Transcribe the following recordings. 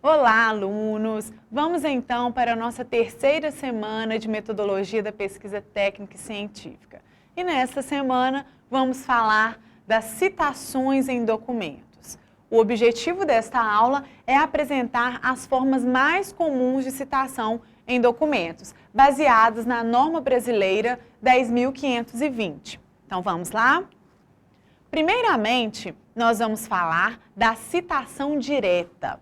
Olá, alunos! Vamos então para a nossa terceira semana de metodologia da pesquisa técnica e científica. E nesta semana vamos falar das citações em documentos. O objetivo desta aula é apresentar as formas mais comuns de citação em documentos, baseadas na norma brasileira 10.520. Então vamos lá? Primeiramente, nós vamos falar da citação direta.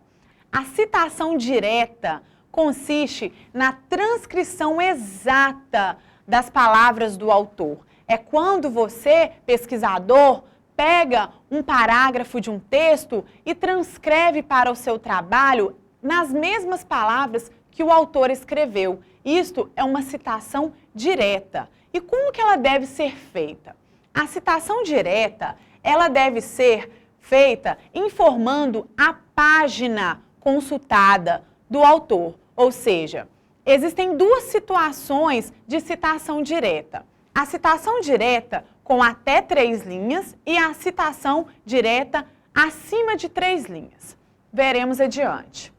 A citação direta consiste na transcrição exata das palavras do autor. É quando você, pesquisador, pega um parágrafo de um texto e transcreve para o seu trabalho nas mesmas palavras que o autor escreveu. Isto é uma citação direta. E como que ela deve ser feita? A citação direta, ela deve ser feita informando a página consultada do autor, ou seja, existem duas situações de citação direta. A citação direta com até 3 linhas e a citação direta acima de 3 linhas. Veremos adiante.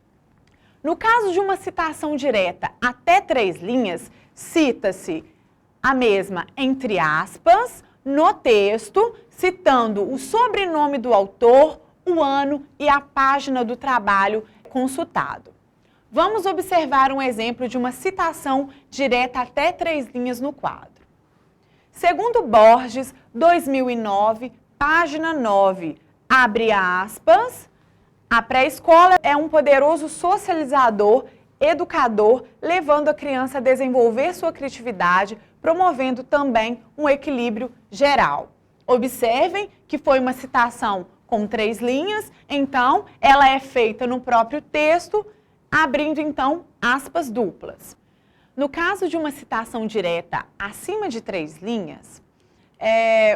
No caso de uma citação direta até 3 linhas, cita-se a mesma entre aspas no texto, citando o sobrenome do autor, o ano e a página do trabalho consultado. Vamos observar um exemplo de uma citação direta até 3 linhas no quadro. Segundo Borges, 2009, página 9, abre aspas, a pré-escola é um poderoso socializador, educador, levando a criança a desenvolver sua criatividade, promovendo também um equilíbrio geral. Observem que foi uma citação com 3 linhas, então ela é feita no próprio texto, abrindo então aspas duplas. No caso de uma citação direta acima de 3 linhas,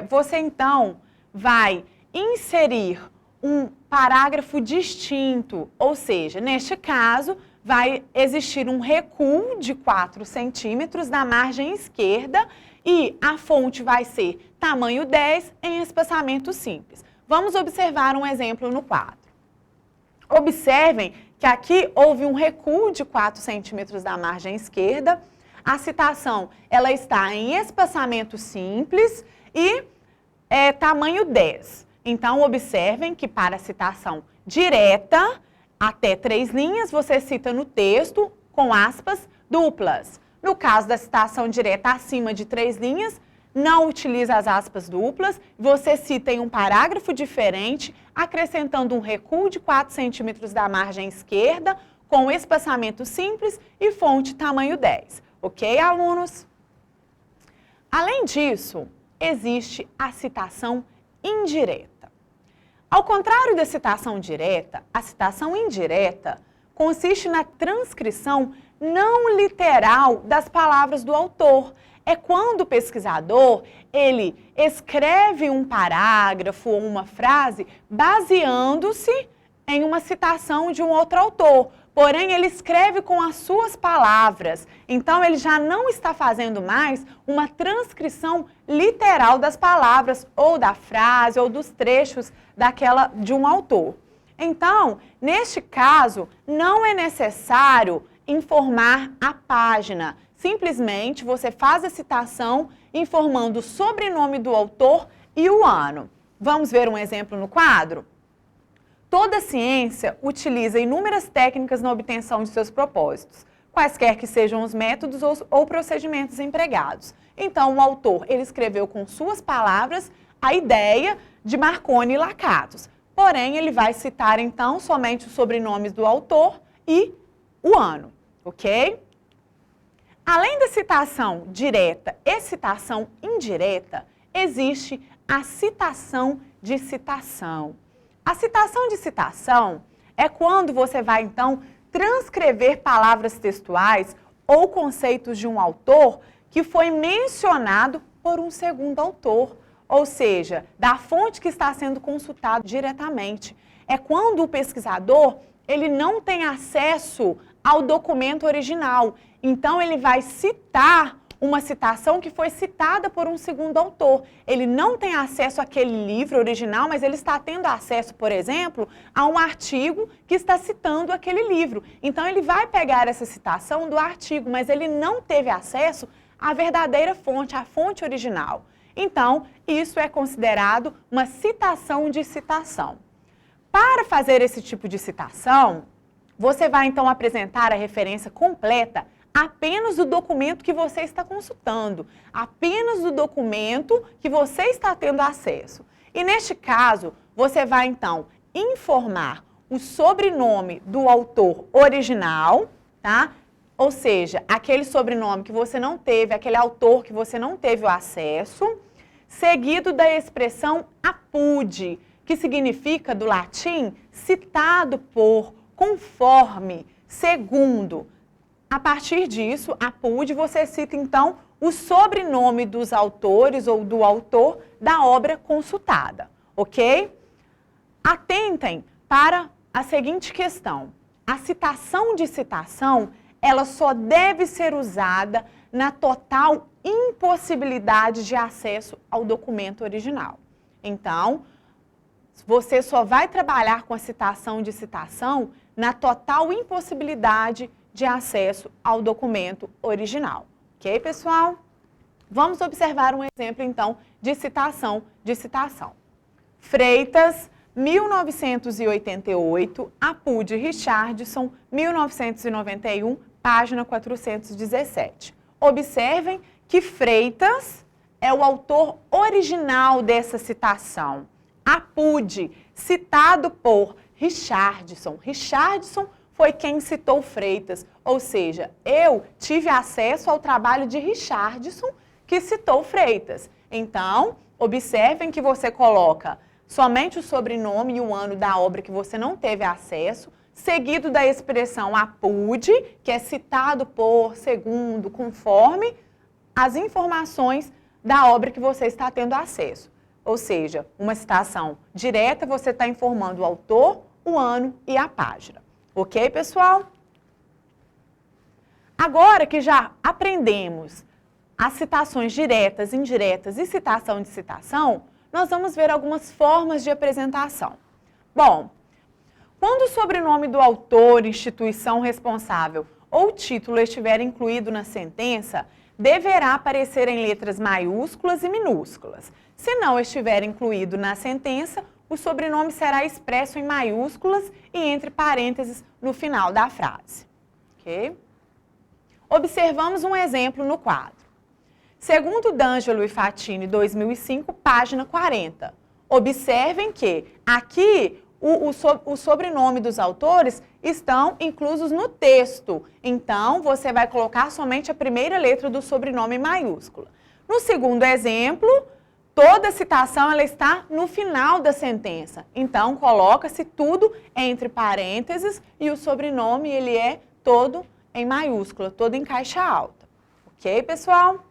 você então vai inserir um parágrafo distinto, ou seja, neste caso, vai existir um recuo de 4 centímetros na margem esquerda e a fonte vai ser tamanho 10 em espaçamento simples. Vamos observar um exemplo no quadro. Observem que aqui houve um recuo de 4 centímetros da margem esquerda. A citação ela está em espaçamento simples e tamanho 10. Então, observem que para a citação direta, até 3 linhas, você cita no texto com aspas duplas. No caso da citação direta acima de 3 linhas, não utiliza as aspas duplas, você cita em um parágrafo diferente, acrescentando um recuo de 4 centímetros da margem esquerda, com espaçamento simples e fonte tamanho 10. Ok, alunos? Além disso, existe a citação indireta. Ao contrário da citação direta, a citação indireta consiste na transcrição não literal das palavras do autor. É quando o pesquisador, ele escreve um parágrafo ou uma frase baseando-se em uma citação de um outro autor. Porém, ele escreve com as suas palavras. Então, ele já não está fazendo mais uma transcrição literal das palavras, ou da frase, ou dos trechos de um autor. Então, neste caso, não é necessário informar a página. Simplesmente, você faz a citação informando o sobrenome do autor e o ano. Vamos ver um exemplo no quadro? Toda ciência utiliza inúmeras técnicas na obtenção de seus propósitos, quaisquer que sejam os métodos ou procedimentos empregados. Então, o autor, ele escreveu com suas palavras a ideia de Marconi e Lakatos. Porém, ele vai citar, então, somente os sobrenomes do autor e o ano, ok? Além da citação direta e citação indireta, existe a citação de citação. A citação de citação é quando você vai, então, transcrever palavras textuais ou conceitos de um autor que foi mencionado por um segundo autor, ou seja, da fonte que está sendo consultada diretamente. É quando o pesquisador ele não tem acesso ao documento original. Então, ele vai citar uma citação que foi citada por um segundo autor. Ele não tem acesso àquele livro original, mas ele está tendo acesso, por exemplo, a um artigo que está citando aquele livro. Então, ele vai pegar essa citação do artigo, mas ele não teve acesso à verdadeira fonte, à fonte original. Então, isso é considerado uma citação de citação. Para fazer esse tipo de citação, você vai então apresentar a referência completa apenas do documento que você está consultando, apenas do documento que você está tendo acesso. E neste caso, você vai então informar o sobrenome do autor original, tá? Ou seja, aquele sobrenome que você não teve, aquele autor que você não teve o acesso, seguido da expressão apud, que significa do latim citado por, conforme, segundo. A partir disso, apud, você cita então o sobrenome dos autores ou do autor da obra consultada, ok? Atentem para a seguinte questão. A citação de citação, ela só deve ser usada na total impossibilidade de acesso ao documento original. Então, você só vai trabalhar com a citação de citação na total impossibilidade de acesso ao documento original. Ok, pessoal? Vamos observar um exemplo, então, de citação de citação. Freitas, 1988, apud Richardson, 1991, página 417. Observem que Freitas é o autor original dessa citação. Apud, citado por Richardson. Richardson foi quem citou Freitas, ou seja, eu tive acesso ao trabalho de Richardson, que citou Freitas. Então, observem que você coloca somente o sobrenome e o ano da obra que você não teve acesso, seguido da expressão apud, que é citado por, segundo, conforme as informações da obra que você está tendo acesso. Ou seja, uma citação direta, você está informando o autor, o ano e a página. Ok, pessoal? Agora que já aprendemos as citações diretas, indiretas e citação de citação, nós vamos ver algumas formas de apresentação. Bom, quando o sobrenome do autor, instituição responsável ou título estiver incluído na sentença, deverá aparecer em letras maiúsculas e minúsculas. Se não estiver incluído na sentença, o sobrenome será expresso em maiúsculas e entre parênteses no final da frase. Ok? Observamos um exemplo no quadro. Segundo D'Angelo e Fatini, 2005, página 40. Observem que aqui o sobrenome dos autores estão inclusos no texto. Então, você vai colocar somente a primeira letra do sobrenome em maiúscula. No segundo exemplo, toda a citação ela está no final da sentença. Então, coloca-se tudo entre parênteses e o sobrenome ele é todo em maiúscula, todo em caixa alta. Ok, pessoal?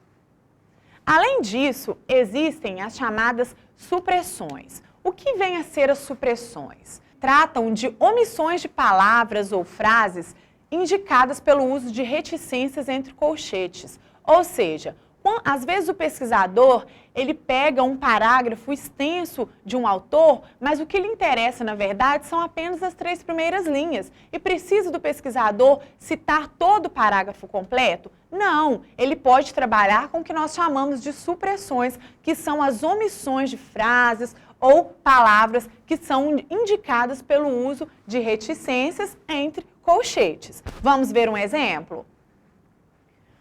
Além disso, existem as chamadas supressões. O que vem a ser as supressões? Tratam de omissões de palavras ou frases indicadas pelo uso de reticências entre colchetes. Ou seja, às vezes o pesquisador, ele pega um parágrafo extenso de um autor, mas o que lhe interessa, na verdade, são apenas as 3 primeiras linhas. E precisa do pesquisador citar todo o parágrafo completo? Não, ele pode trabalhar com o que nós chamamos de supressões, que são as omissões de frases ou palavras que são indicadas pelo uso de reticências entre colchetes. Vamos ver um exemplo?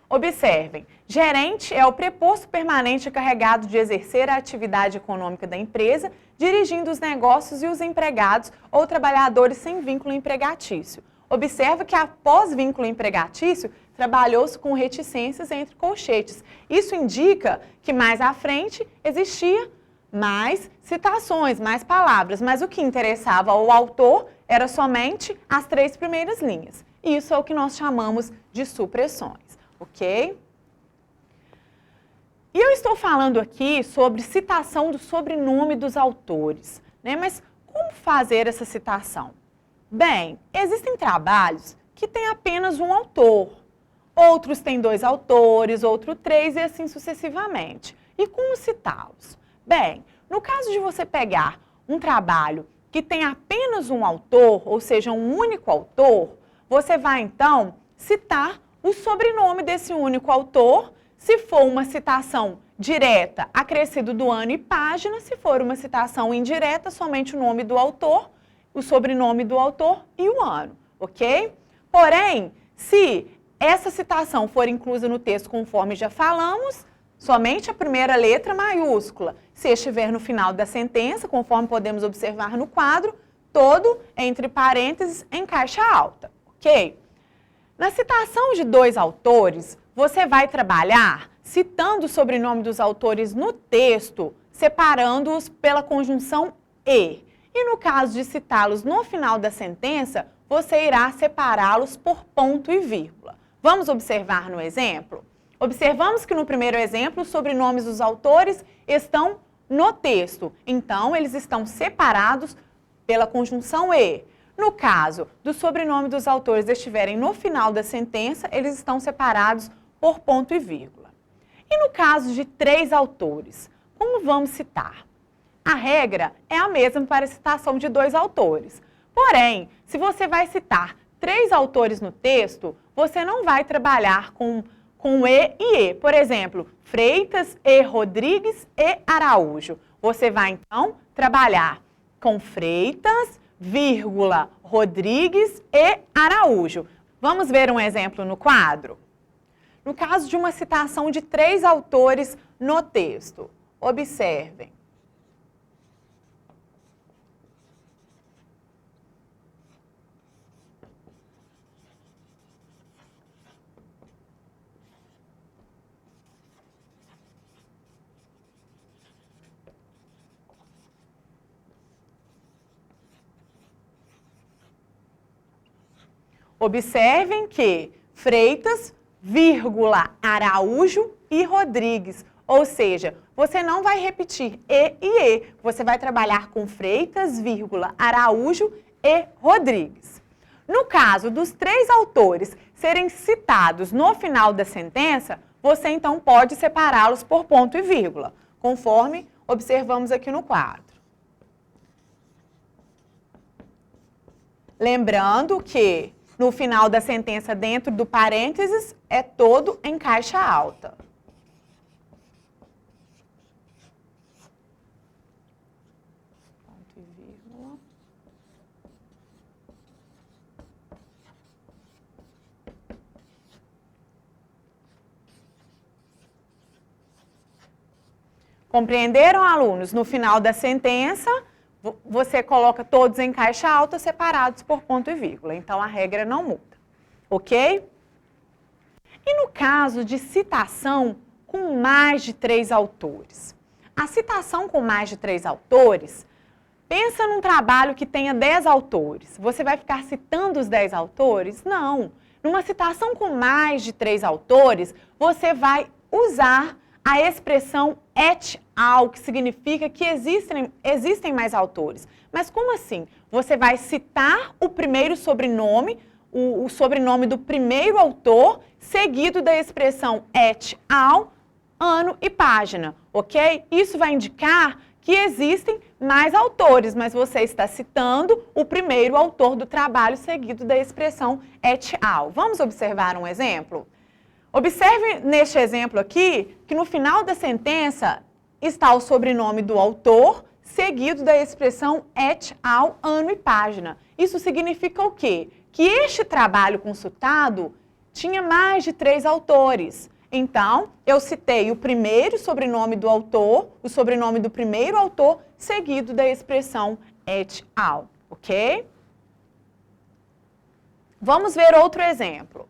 Observem, gerente é o preposto permanente encarregado de exercer a atividade econômica da empresa, dirigindo os negócios e os empregados ou trabalhadores sem vínculo empregatício. Observa que após vínculo empregatício, trabalhou-se com reticências entre colchetes. Isso indica que mais à frente existia mais citações, mais palavras, mas o que interessava ao autor era somente as 3 primeiras linhas. Isso é o que nós chamamos de supressões. Ok? E eu estou falando aqui sobre citação do sobrenome dos autores, né? Mas como fazer essa citação? Bem, existem trabalhos que têm apenas um autor. outros têm 2 autores, outro 3 e assim sucessivamente. E como citá-los? Bem, no caso de você pegar um trabalho que tem apenas um autor, ou seja, um único autor, você vai então citar o sobrenome desse único autor. Se for uma citação direta, acrescido do ano e página. Se for uma citação indireta, somente o nome do autor, o sobrenome do autor e o ano, ok? Porém, se essa citação for inclusa no texto conforme já falamos, somente a primeira letra maiúscula. Se estiver no final da sentença, conforme podemos observar no quadro, todo entre parênteses em caixa alta, ok? Na citação de 2 autores, você vai trabalhar citando o sobrenome dos autores no texto, separando-os pela conjunção e. E no caso de citá-los no final da sentença, você irá separá-los por ponto e vírgula. Vamos observar no exemplo? Observamos que no primeiro exemplo, os sobrenomes dos autores estão no texto. Então, eles estão separados pela conjunção e. No caso do sobrenome dos autores estiverem no final da sentença, eles estão separados por ponto e vírgula. E no caso de 3 autores, como vamos citar? A regra é a mesma para a citação de 2 autores. Porém, se você vai citar 3 autores no texto, você não vai trabalhar com E e E. Por exemplo, Freitas e Rodrigues e Araújo. Você vai, então, trabalhar com Freitas, vírgula, Rodrigues e Araújo. Vamos ver um exemplo no quadro? No caso de uma citação de 3 autores no texto, observem. Observem que Freitas, vírgula, Araújo e Rodrigues. Ou seja, você não vai repetir E e E. Você vai trabalhar com Freitas, vírgula, Araújo e Rodrigues. No caso dos 3 autores serem citados no final da sentença, você então pode separá-los por ponto e vírgula, conforme observamos aqui no quadro. Lembrando que no final da sentença, dentro do parênteses, é todo em caixa alta. Ponto e vírgula. Compreenderam, alunos? No final da sentença, você coloca todos em caixa alta, separados por ponto e vírgula. Então, a regra não muda, ok? E no caso de citação com mais de 3 autores? A citação com mais de 3 autores, pensa num trabalho que tenha 10 autores. Você vai ficar citando os 10 autores? Não. Numa citação com mais de 3 autores, você vai usar a expressão et al, que significa que existem mais autores. Mas como assim? Você vai citar o primeiro sobrenome, o sobrenome do primeiro autor, seguido da expressão et al, ano e página, ok? Isso vai indicar que existem mais autores, mas você está citando o primeiro autor do trabalho, seguido da expressão et al. Vamos observar um exemplo? Observe neste exemplo aqui que no final da sentença está o sobrenome do autor, seguido da expressão et al, ano e página. Isso significa o quê? Que este trabalho consultado tinha mais de 3 autores. Então, eu citei o primeiro sobrenome do autor, o sobrenome do primeiro autor, seguido da expressão et al, ok? Vamos ver outro exemplo.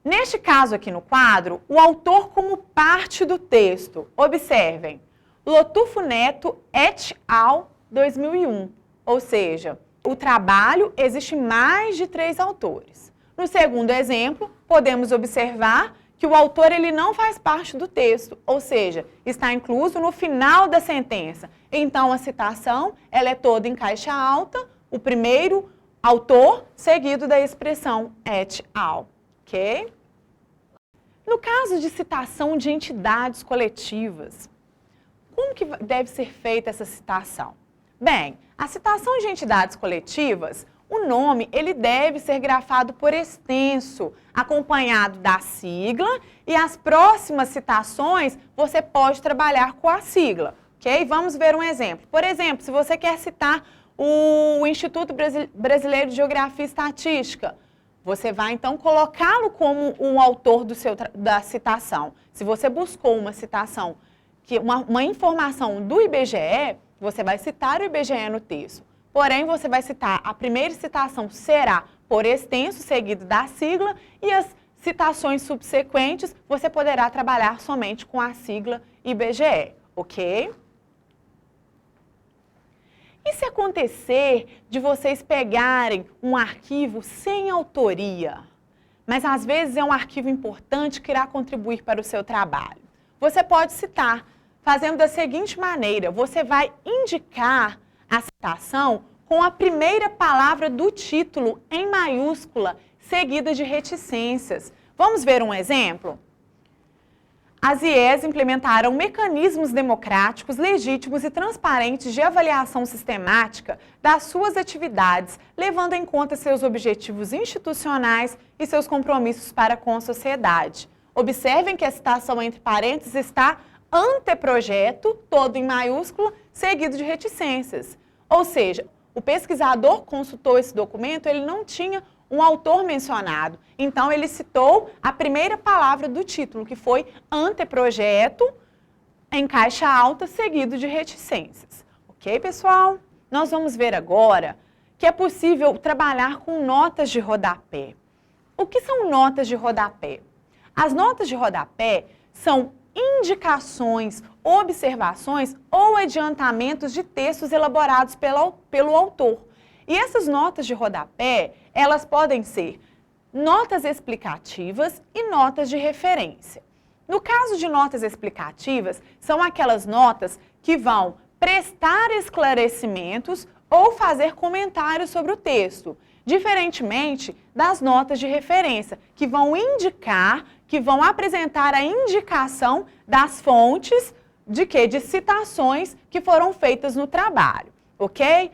Neste caso aqui no quadro, o autor como parte do texto. Observem, Lotufo Neto et al. 2001. Ou seja, o trabalho existe mais de 3 autores. No segundo exemplo, podemos observar que o autor ele não faz parte do texto, ou seja, está incluso no final da sentença. Então, a citação ela é toda em caixa alta, o primeiro autor seguido da expressão et al. ok? No caso de citação de entidades coletivas, como que deve ser feita essa citação? Bem, a citação de entidades coletivas, o nome ele deve ser grafado por extenso, acompanhado da sigla, e as próximas citações você pode trabalhar com a sigla, ok? Vamos ver um exemplo. Por exemplo, se você quer citar o Instituto Brasileiro de Geografia e Estatística, você vai então colocá-lo como um autor da citação. Se você buscou uma citação, uma informação do IBGE, você vai citar o IBGE no texto. Porém, você vai citar, a primeira citação será por extenso, seguido da sigla, e as citações subsequentes você poderá trabalhar somente com a sigla IBGE, ok? E se acontecer de vocês pegarem um arquivo sem autoria, mas às vezes é um arquivo importante que irá contribuir para o seu trabalho? Você pode citar, fazendo da seguinte maneira: você vai indicar a citação com a primeira palavra do título em maiúscula, seguida de reticências. Vamos ver um exemplo? As IES implementaram mecanismos democráticos, legítimos e transparentes de avaliação sistemática das suas atividades, levando em conta seus objetivos institucionais e seus compromissos para com a sociedade. Observem que a citação entre parênteses está anteprojeto, todo em maiúscula, seguido de reticências. Ou seja, o pesquisador consultou esse documento, ele não tinha um autor mencionado. Então, ele citou a primeira palavra do título, que foi anteprojeto, em caixa alta, seguido de reticências. Ok, pessoal? Nós vamos ver agora que é possível trabalhar com notas de rodapé. O que são notas de rodapé? As notas de rodapé são indicações, observações ou adiantamentos de textos elaborados pelo autor. E essas notas de rodapé, elas podem ser notas explicativas e notas de referência. No caso de notas explicativas, são aquelas notas que vão prestar esclarecimentos ou fazer comentários sobre o texto, diferentemente das notas de referência, que vão indicar, que vão apresentar a indicação das fontes de citações que foram feitas no trabalho, ok?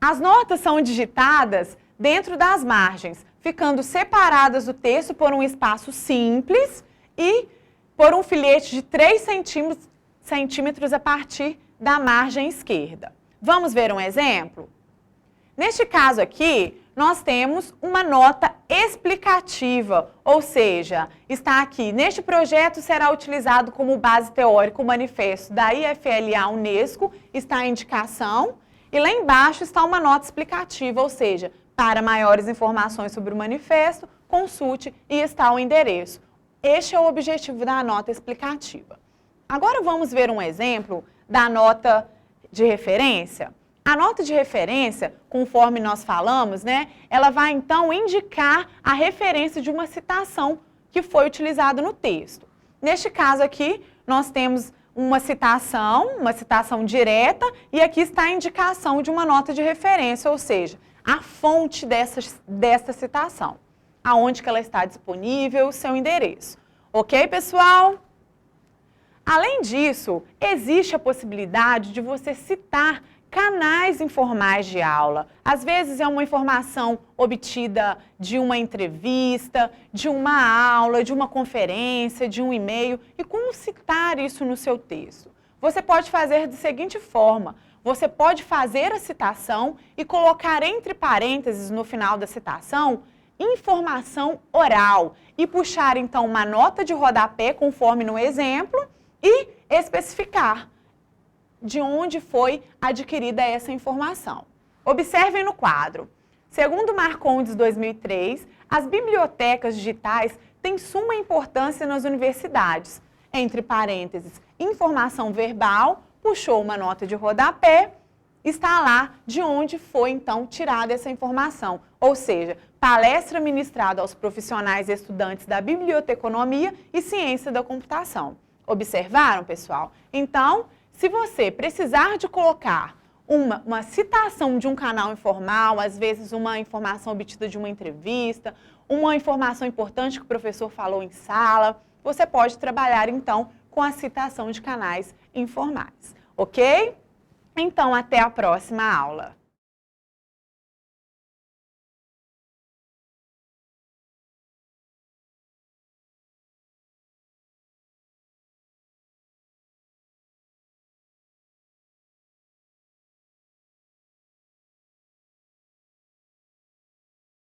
As notas são digitadas dentro das margens, ficando separadas do texto por um espaço simples e por um filete de 3 centímetros a partir da margem esquerda. Vamos ver um exemplo? Neste caso aqui, nós temos uma nota explicativa, ou seja, está aqui, neste projeto será utilizado como base teórica o manifesto da IFLA Unesco, está a indicação, e lá embaixo está uma nota explicativa, ou seja, para maiores informações sobre o manifesto, consulte e está o endereço. Este é o objetivo da nota explicativa. Agora vamos ver um exemplo da nota de referência. A nota de referência, conforme nós falamos, ela vai então indicar a referência de uma citação que foi utilizada no texto. Neste caso aqui, nós temos uma citação direta, e aqui está a indicação de uma nota de referência, ou seja, a fonte dessa citação, aonde que ela está disponível, o seu endereço. Ok, pessoal? Além disso, existe a possibilidade de você citar canais informais de aula. Às vezes é uma informação obtida de uma entrevista, de uma aula, de uma conferência, de um e-mail. E como citar isso no seu texto? Você pode fazer da seguinte forma: você pode fazer a citação e colocar entre parênteses no final da citação informação oral e puxar então uma nota de rodapé conforme no exemplo e especificar de onde foi adquirida essa informação. Observem no quadro. Segundo Marcondes 2003, as bibliotecas digitais têm suma importância nas universidades. Entre parênteses, informação verbal, puxou uma nota de rodapé, está lá de onde foi então tirada essa informação. Ou seja, palestra ministrada aos profissionais e estudantes da biblioteconomia e ciência da computação. Observaram, pessoal? Então, se você precisar de colocar uma citação de um canal informal, às vezes uma informação obtida de uma entrevista, uma informação importante que o professor falou em sala, você pode trabalhar então com a citação de canais informais, ok? Então, até a próxima aula.